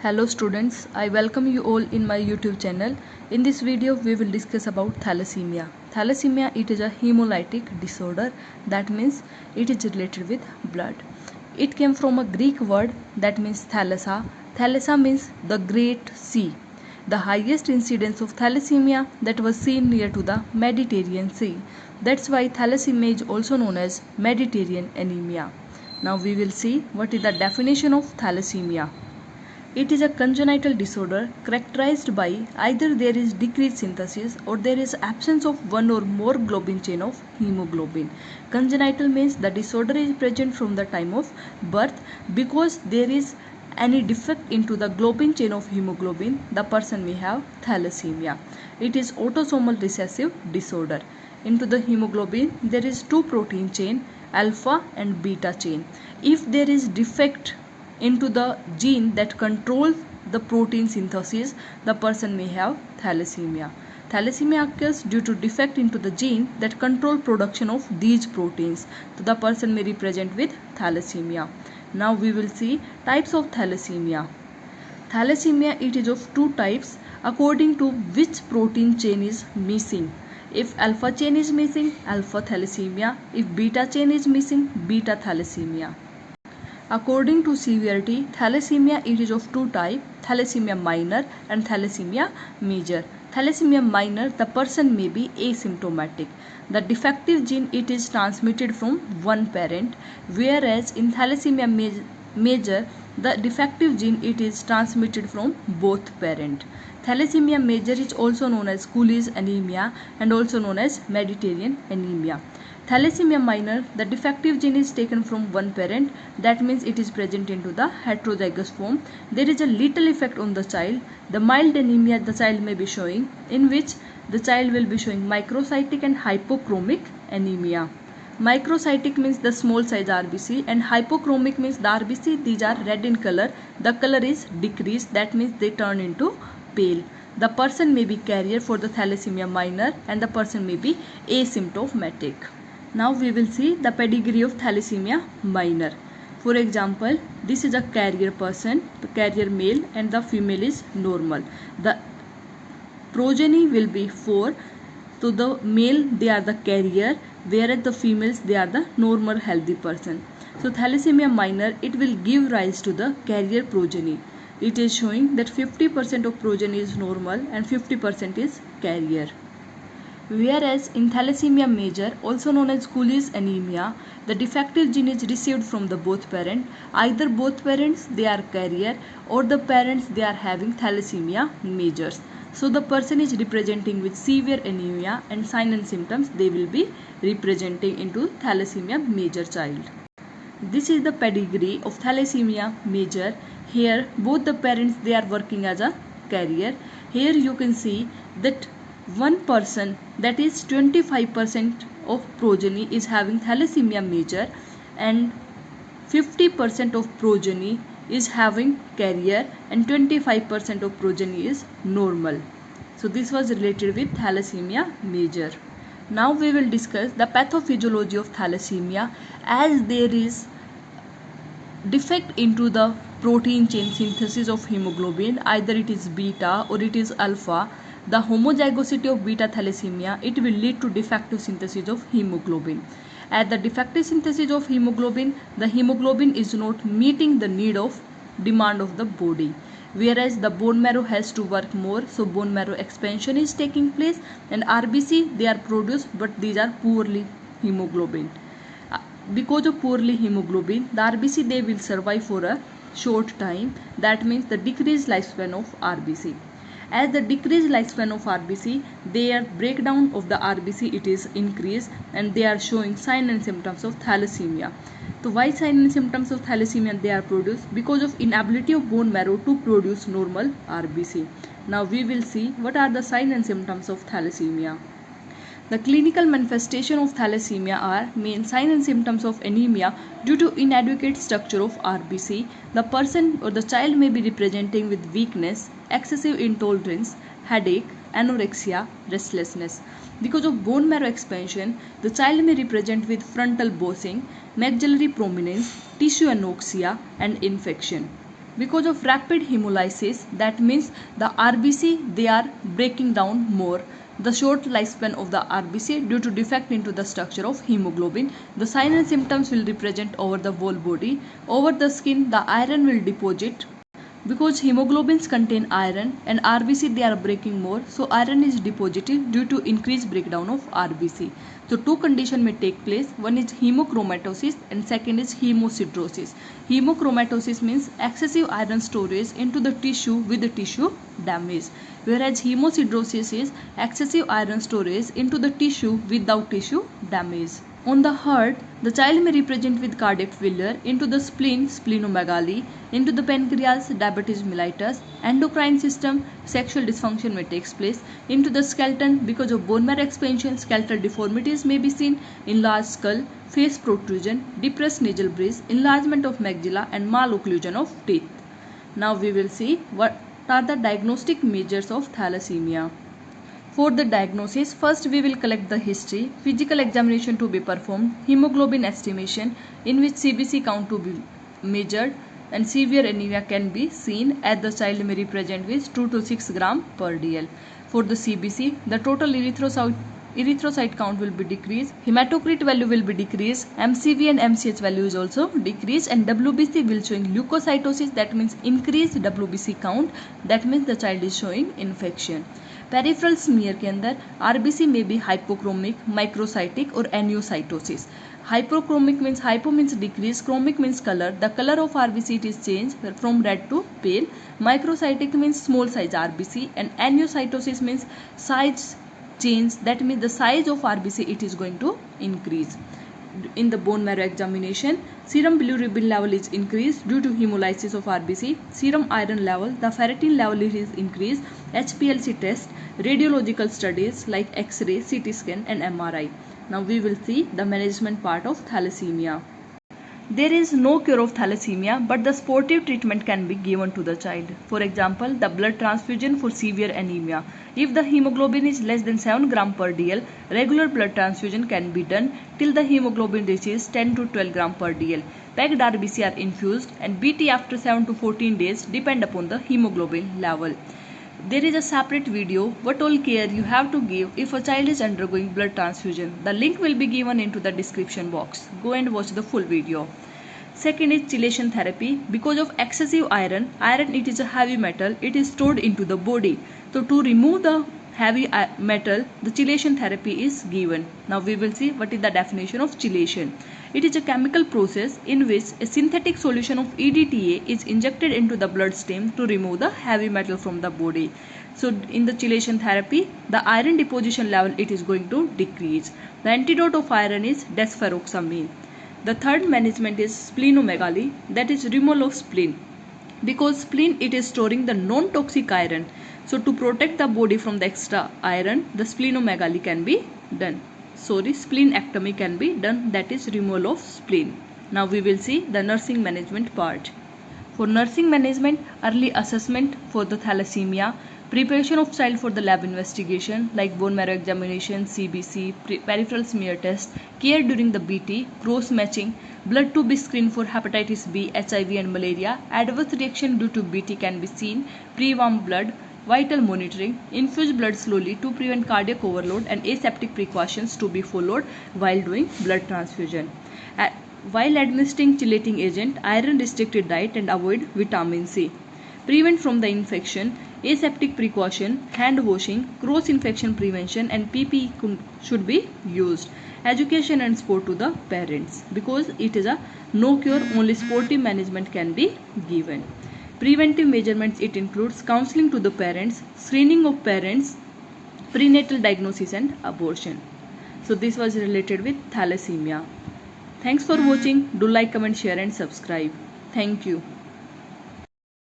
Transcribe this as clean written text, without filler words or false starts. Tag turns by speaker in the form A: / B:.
A: Hello students, I welcome you all in my YouTube channel. In this video we will discuss about thalassemia. Thalassemia, it is a hemolytic disorder, that means it is related with blood. It came from a Greek word that means thalassa. Thalassa means the great sea. The highest incidence of thalassemia that was seen near to the Mediterranean Sea. That's why thalassemia is also known as Mediterranean anemia. Now we will see what is the definition of thalassemia. It is a congenital disorder characterized by either there is decreased synthesis or there is absence of one or more globin chain of hemoglobin. Congenital means the disorder is present from the time of birth. Because there is any defect into the globin chain of hemoglobin, the person may have thalassemia. It is autosomal recessive disorder. Into the hemoglobin there is two protein chain, alpha and beta chain. If there is defect into the gene that controls the protein synthesis, the person may have thalassemia. Thalassemia occurs due to defect into the gene that control production of these proteins. So the person may be present with thalassemia. Now we will see types of thalassemia. Thalassemia, it is of two types according to which protein chain is missing. If alpha chain is missing, alpha thalassemia. If beta chain is missing, beta thalassemia. According to severity, thalassemia, it is of two types, thalassemia minor and thalassemia major. Thalassemia minor, the person may be asymptomatic. The defective gene, it is transmitted from one parent, whereas in thalassemia major, the defective gene, it is transmitted from both parents. Thalassemia major is also known as Cooley's anemia and also known as Mediterranean anemia. Thalassemia minor, the defective gene is taken from one parent, that means it is present into the heterozygous form. There is a little effect on the child. The mild anemia the child may be showing, in which the child will be showing microcytic and hypochromic anemia. Microcytic means the small size RBC and hypochromic means the RBC, these are red in color. The color is decreased, that means they turn into pale. The person may be carrier for the thalassemia minor and the person may be asymptomatic. Now we will see the pedigree of thalassemia minor. For example, this is a carrier person, the carrier male and the female is normal. The progeny will be 4. So the male, they are the carrier, whereas the females, they are the normal healthy person. So thalassemia minor, it will give rise to the carrier progeny. It is showing that 50% of progeny is normal and 50% is carrier. Whereas in thalassemia major, also known as Cooley's anemia, the defective gene is received from the both parents. Either both parents, they are carrier, or the parents, they are having thalassemia majors. So the person is representing with severe anemia and sign and symptoms, they will be representing into thalassemia major child. This is the pedigree of thalassemia major. Here both the parents, they are working as a carrier. Here you can see that one person, that is 25% of progeny is having thalassemia major and 50% of progeny is having carrier and 25% of progeny is normal. So this was related with thalassemia major. Now we will discuss the pathophysiology of thalassemia. As there is defect into the protein chain synthesis of hemoglobin, either it is beta or it is alpha, the homozygosity of beta thalassemia, it will lead to defective synthesis of hemoglobin. At the defective synthesis of hemoglobin, the hemoglobin is not meeting the demand of the body, whereas the bone marrow has to work more, so bone marrow expansion is taking place and RBC, they are produced, but these are poorly hemoglobin. Because of poorly hemoglobin, the RBC, they will survive for a short time, that means the decreased lifespan of RBC. As the decreased lifespan of RBC, their breakdown of the RBC, it is increased and they are showing sign and symptoms of thalassemia. So why sign and symptoms of thalassemia they are produced? Because of inability of bone marrow to produce normal RBC. Now we will see what are the sign and symptoms of thalassemia. The clinical manifestation of thalassemia are main sign and symptoms of anemia due to inadequate structure of RBC. The person or the child may be representing with weakness, excessive intolerance, headache, anorexia, restlessness. Because of bone marrow expansion, the child may represent with frontal bossing, maxillary prominence, tissue anoxia and infection. Because of rapid hemolysis, that means the RBC, they are breaking down more. The short lifespan of the RBC due to defect into the structure of hemoglobin. The signs and symptoms will represent over the whole body. Over the skin, the iron will deposit. Because hemoglobins contain iron and RBC they are breaking more, so iron is deposited due to increased breakdown of RBC. So two conditions may take place. One is hemochromatosis and second is hemosiderosis. Hemochromatosis means excessive iron storage into the tissue with the tissue damage, whereas hemosiderosis is excessive iron storage into the tissue without tissue damage. On the heart, the child may represent with cardiac failure, into the spleen, splenomegaly, into the pancreas, diabetes mellitus, endocrine system, sexual dysfunction may take place, into the skeleton, because of bone marrow expansion, skeletal deformities may be seen, enlarged skull, face protrusion, depressed nasal bridge, enlargement of maxilla and malocclusion of teeth. Now we will see what are the diagnostic measures of thalassemia. For the diagnosis, first we will collect the history, physical examination to be performed, hemoglobin estimation in which CBC count to be measured, and severe anemia can be seen as the child may represent with 2 to 6 gram per dl. For the CBC, the total erythrocyte count will be decreased, hematocrit value will be decreased, MCV and MCH value is also decreased, and WBC will showing leukocytosis, that means increased WBC count, that means the child is showing infection. Peripheral smear के अंदर RBC में भी hypochromic, microcytic और anisocytosis. Hypochromic means hypo means decrease, chromic means colour, the colour of RBC it is change from red to pale. Microcytic means small size RBC and anisocytosis means size change, that means the size of RBC it is going to increase. In the bone marrow examination, serum bilirubin level is increased due to hemolysis of RBC, serum iron level, the ferritin level is increased, HPLC test, radiological studies like X-ray, CT scan and MRI. Now we will see the management part of thalassemia. There is no cure of thalassemia, but the supportive treatment can be given to the child. For example, the blood transfusion for severe anemia. If the hemoglobin is less than 7 gram per dl, regular blood transfusion can be done till the hemoglobin reaches 10 to 12 gram per dl. Packed RBC are infused and BT after 7 to 14 days depend upon the hemoglobin level. There is a separate video what all care you have to give if a child is undergoing blood transfusion. The link will be given into the description box. Go and watch the full video. Second is chelation therapy. Because of excessive iron it is a heavy metal, it is stored into the body. So to remove the heavy metal, the chelation therapy is given. Now we will see what is the definition of chelation. It is a chemical process in which a synthetic solution of EDTA is injected into the bloodstream to remove the heavy metal from the body. So in the chelation therapy, the iron deposition level it is going to decrease. The antidote of iron is desferoxamine. The third management is splenomegaly, that is removal of spleen. Because spleen it is storing the non-toxic iron. So to protect the body from the extra iron, the splenomegaly can be done. Splenectomy can be done, that is removal of spleen. Now we will see the nursing management part. For nursing management, early assessment for the thalassemia, preparation of child for the lab investigation like bone marrow examination, CBC, peripheral smear test, care during the BT, cross matching, blood to be screened for hepatitis B, HIV and malaria, adverse reaction due to BT can be seen, pre-warm blood, vital monitoring, infuse blood slowly to prevent cardiac overload and aseptic precautions to be followed while doing blood transfusion. While administering chelating agent, iron restricted diet and avoid vitamin C. Prevent from the infection, aseptic precaution, hand washing, cross infection prevention and PPE should be used. Education and support to the parents, because it is a no cure, only supportive management can be given. Preventive measurements it includes counseling to the parents, screening of parents, prenatal diagnosis and abortion. So this was related with thalassemia. Thanks for watching. Do like, comment, share and subscribe. Thank you.